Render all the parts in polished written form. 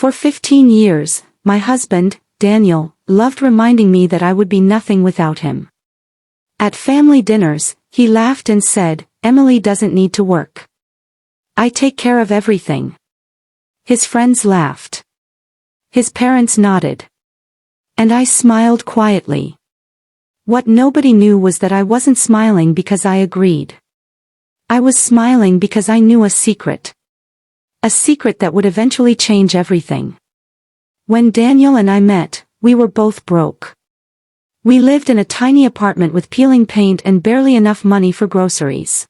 For 15 years, my husband, Daniel, loved reminding me that I would be nothing without him. At family dinners, he laughed and said, "Emily doesn't need to work. I take care of everything." His friends laughed. His parents nodded. And I smiled quietly. What nobody knew was that I wasn't smiling because I agreed. I was smiling because I knew a secret. A secret that would eventually change everything. When Daniel and I met, we were both broke. We lived in a tiny apartment with peeling paint and barely enough money for groceries.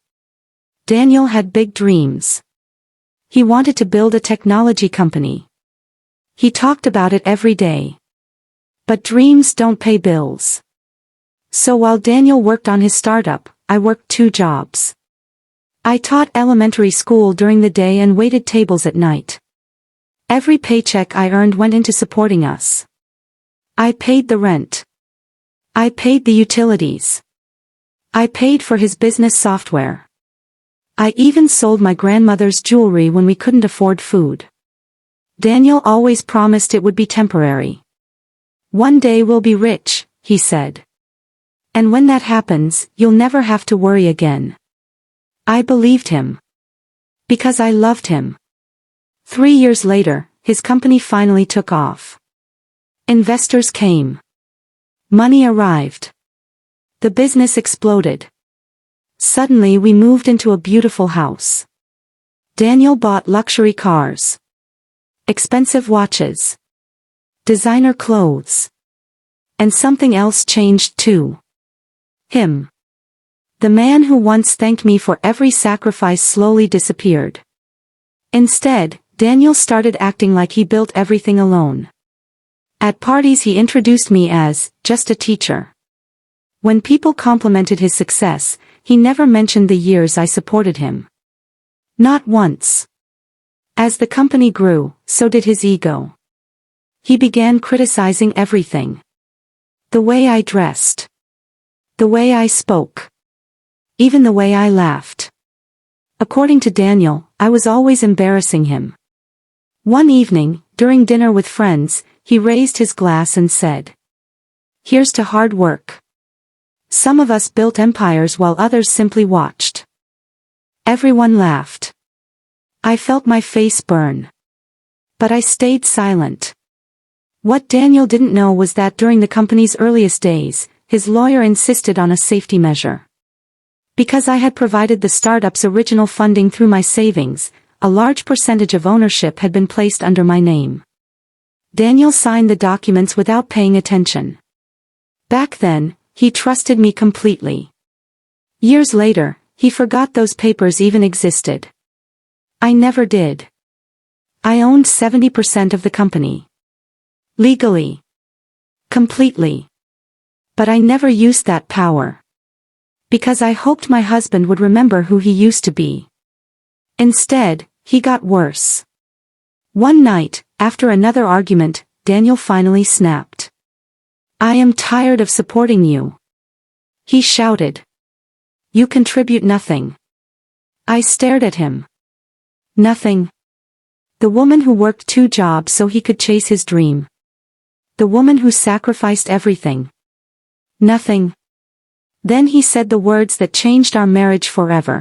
Daniel had big dreams. He wanted to build a technology company. He talked about it every day. But dreams don't pay bills. So while Daniel worked on his startup, I worked 2 jobs. I taught elementary school during the day and waited tables at night. Every paycheck I earned went into supporting us. I paid the rent. I paid the utilities. I paid for his business software. I even sold my grandmother's jewelry when we couldn't afford food. Daniel always promised it would be temporary. "One day we'll be rich," he said. "And when that happens, you'll never have to worry again." I believed him. Because I loved him. 3 years later, his company finally took off. Investors came. Money arrived. The business exploded. Suddenly we moved into a beautiful house. Daniel bought luxury cars. Expensive watches. Designer clothes. And something else changed too. Him. The man who once thanked me for every sacrifice slowly disappeared. Instead, Daniel started acting like he built everything alone. At parties he introduced me as, just a teacher. When people complimented his success, he never mentioned the years I supported him. Not once. As the company grew, so did his ego. He began criticizing everything. The way I dressed. The way I spoke. Even the way I laughed. According to Daniel, I was always embarrassing him. One evening, during dinner with friends, he raised his glass and said, "Here's to hard work. Some of us built empires while others simply watched." Everyone laughed. I felt my face burn. But I stayed silent. What Daniel didn't know was that during the company's earliest days, his lawyer insisted on a safety measure. Because I had provided the startup's original funding through my savings, a large percentage of ownership had been placed under my name. Daniel signed the documents without paying attention. Back then, he trusted me completely. Years later, he forgot those papers even existed. I never did. I owned 70% of the company. Legally. Completely. But I never used that power. Because I hoped my husband would remember who he used to be. Instead, he got worse. One night, after another argument, Daniel finally snapped. "I am tired of supporting you," he shouted. "You contribute nothing." I stared at him. Nothing. The woman who worked 2 jobs so he could chase his dream. The woman who sacrificed everything. Nothing. Then he said the words that changed our marriage forever.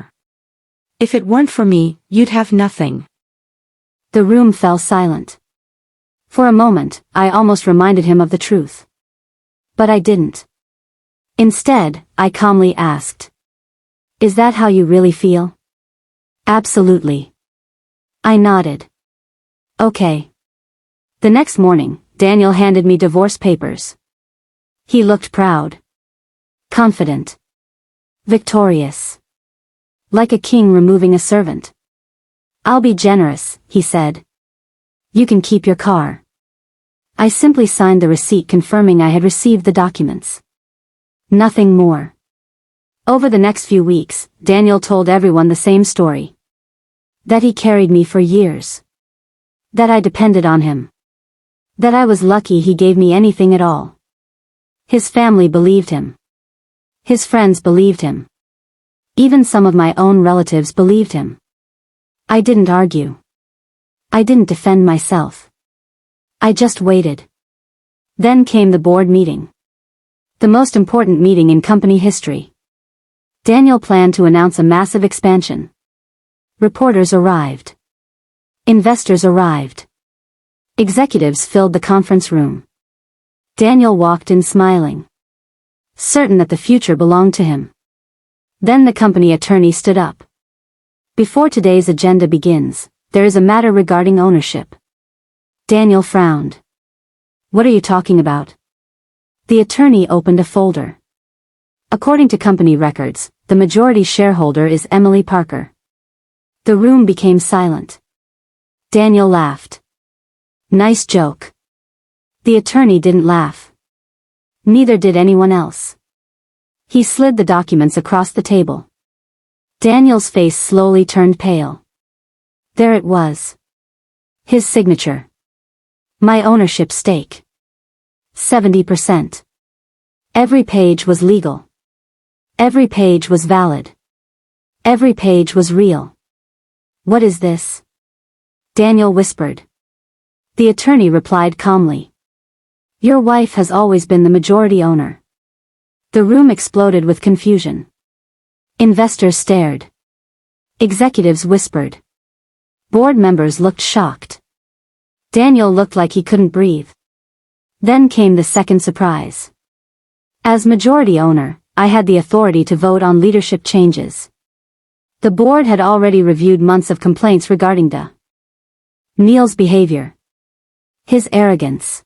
"If it weren't for me, you'd have nothing." The room fell silent. For a moment, I almost reminded him of the truth. But I didn't. Instead, I calmly asked, "Is that how you really feel?" "Absolutely." I nodded. "Okay." The next morning, Daniel handed me divorce papers. He looked proud. Confident. Victorious. Like a king removing a servant. "I'll be generous," he said. "You can keep your car." I simply signed the receipt confirming I had received the documents. Nothing more. Over the next few weeks, Daniel told everyone the same story. That he carried me for years. That I depended on him. That I was lucky he gave me anything at all. His family believed him. His friends believed him. Even some of my own relatives believed him. I didn't argue. I didn't defend myself. I just waited. Then came the board meeting. The most important meeting in company history. Daniel planned to announce a massive expansion. Reporters arrived. Investors arrived. Executives filled the conference room. Daniel walked in smiling, certain that the future belonged to him. Then the company attorney stood up. Before today's agenda begins, there is a matter regarding ownership. Daniel frowned. What are you talking about? The attorney opened a folder. According to company records, the majority shareholder is Emily Parker. The room became silent. Daniel laughed. Nice joke. The attorney didn't laugh. Neither did anyone else. He slid the documents across the table. Daniel's face slowly turned pale. There it was. His signature. My ownership stake. 70%. Every page was legal. Every page was valid. Every page was real. What is this? Daniel whispered. The attorney replied calmly. Your wife has always been the majority owner. The room exploded with confusion. Investors stared. Executives whispered. Board members looked shocked. Daniel looked like he couldn't breathe. Then came the second surprise. As majority owner, I had the authority to vote on leadership changes. The board had already reviewed months of complaints regarding Neil's behavior. His arrogance.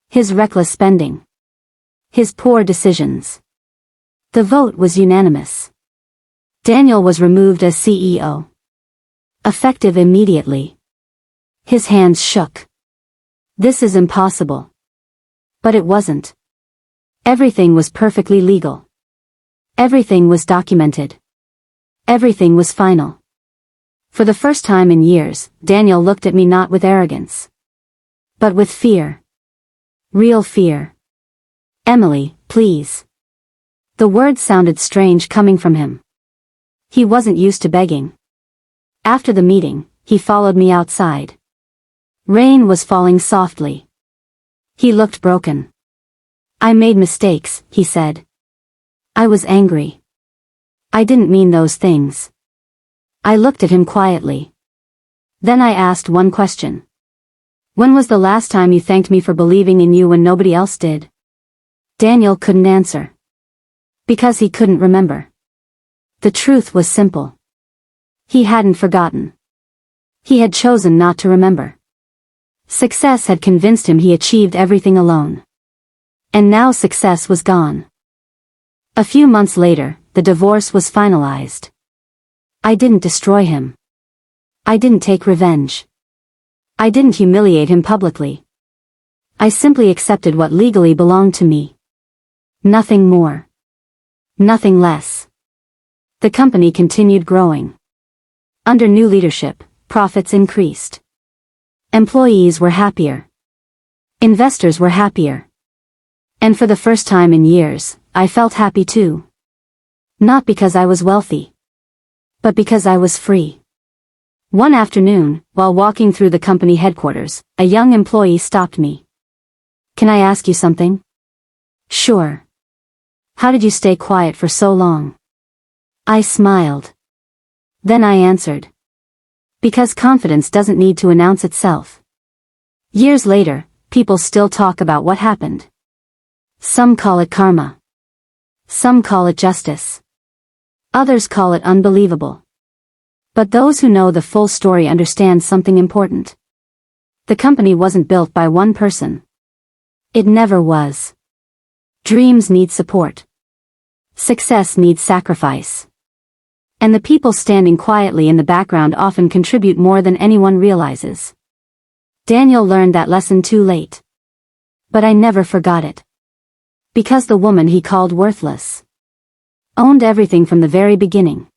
His reckless spending. His poor decisions. The vote was unanimous. Daniel was removed as CEO. Effective immediately. His hands shook. This is impossible. But it wasn't. Everything was perfectly legal. Everything was documented. Everything was final. For the first time in years, Daniel looked at me not with arrogance, but with fear. Real fear. Emily, please. The words sounded strange coming from him. He wasn't used to begging. After the meeting, he followed me outside. Rain was falling softly. He looked broken. I made mistakes, he said. I was angry. I didn't mean those things. I looked at him quietly. Then I asked one question. When was the last time you thanked me for believing in you when nobody else did? Daniel couldn't answer. Because he couldn't remember. The truth was simple. He hadn't forgotten. He had chosen not to remember. Success had convinced him he achieved everything alone. And now success was gone. A few months later, the divorce was finalized. I didn't destroy him. I didn't take revenge. I didn't humiliate him publicly. I simply accepted what legally belonged to me. Nothing more. Nothing less. The company continued growing. Under new leadership, profits increased. Employees were happier. Investors were happier. And for the first time in years, I felt happy too. Not because I was wealthy, but because I was free. One afternoon, while walking through the company headquarters, a young employee stopped me. Can I ask you something? Sure. How did you stay quiet for so long? I smiled. Then I answered. Because confidence doesn't need to announce itself. Years later, people still talk about what happened. Some call it karma. Some call it justice. Others call it unbelievable. But those who know the full story understand something important. The company wasn't built by one person. It never was. Dreams need support. Success needs sacrifice. And the people standing quietly in the background often contribute more than anyone realizes. Daniel learned that lesson too late. But I never forgot it. Because the woman he called worthless owned everything from the very beginning.